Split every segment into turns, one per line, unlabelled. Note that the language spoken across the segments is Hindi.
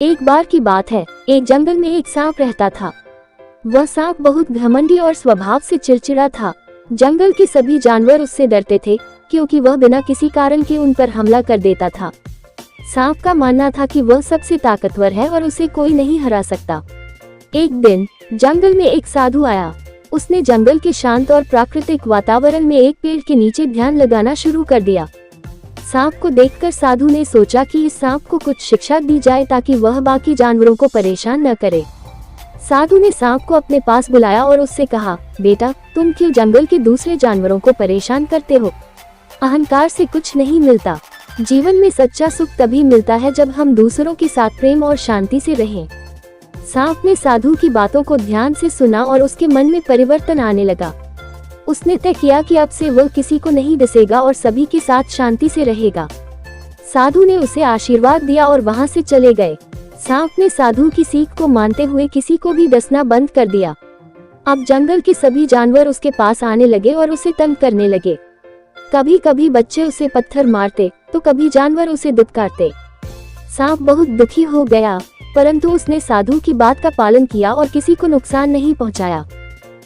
एक बार की बात है, एक जंगल में एक सांप रहता था। वह सांप बहुत घमंडी और स्वभाव से चिड़चिड़ा था। जंगल के सभी जानवर उससे डरते थे क्योंकि वह बिना किसी कारण के उन पर हमला कर देता था। सांप का मानना था कि वह सबसे ताकतवर है और उसे कोई नहीं हरा सकता। एक दिन जंगल में एक साधु आया। उसने जंगल के शांत और प्राकृतिक वातावरण में एक पेड़ के नीचे ध्यान लगाना शुरू कर दिया। सांप को देखकर साधु ने सोचा कि इस सांप को कुछ शिक्षा दी जाए ताकि वह बाकी जानवरों को परेशान न करे। साधु ने सांप को अपने पास बुलाया और उससे कहा, बेटा, तुम क्यों जंगल के दूसरे जानवरों को परेशान करते हो? अहंकार से कुछ नहीं मिलता। जीवन में सच्चा सुख तभी मिलता है जब हम दूसरों के साथ प्रेम और शांति से रहें। सांप ने साधु की बातों को ध्यान से सुना और उसके मन में परिवर्तन आने लगा। उसने तय किया कि अब से वह किसी को नहीं डसेगा और सभी के साथ शांति से रहेगा। साधु ने उसे आशीर्वाद दिया और वहां से चले गए। सांप ने साधु की सीख को मानते हुए किसी को भी डसना बंद कर दिया। अब जंगल के सभी जानवर उसके पास आने लगे और उसे तंग करने लगे। कभी कभी बच्चे उसे पत्थर मारते तो कभी जानवर उसे दुत्कारते। सांप बहुत दुखी हो गया, परंतु उसने साधु की बात का पालन किया और किसी को नुकसान नहीं पहुंचाया।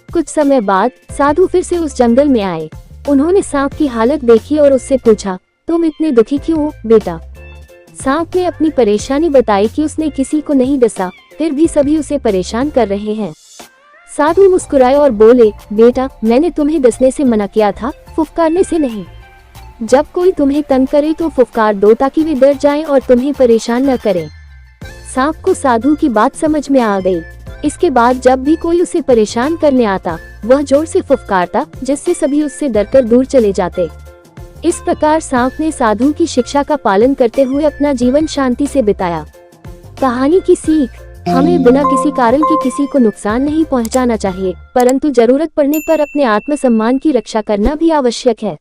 कुछ समय बाद साधु फिर से उस जंगल में आए। उन्होंने सांप की हालत देखी और उससे पूछा, तुम इतने दुखी क्यों हो बेटा? सांप ने अपनी परेशानी बताई कि उसने किसी को नहीं डसा, फिर भी सभी उसे परेशान कर रहे हैं। साधु मुस्कुराए और बोले, बेटा, मैंने तुम्हें डसने से मना किया था, फुफकारने से नहीं। जब कोई तुम्हें तंग करे तो फुफकार दो ताकि वे डर जाएं और तुम्हें परेशान न करें। सांप को साधु की बात समझ में आ गई। इसके बाद जब भी कोई उसे परेशान करने आता, वह जोर से फुफकारता, जिससे सभी उससे डरकर दूर चले जाते। इस प्रकार सांप ने साधु की शिक्षा का पालन करते हुए अपना जीवन शांति से बिताया। कहानी की सीख, हमें बिना किसी कारण के किसी को नुकसान नहीं पहुंचाना चाहिए, परंतु जरूरत पड़ने पर अपने आत्मसम्मान की रक्षा करना भी आवश्यक है।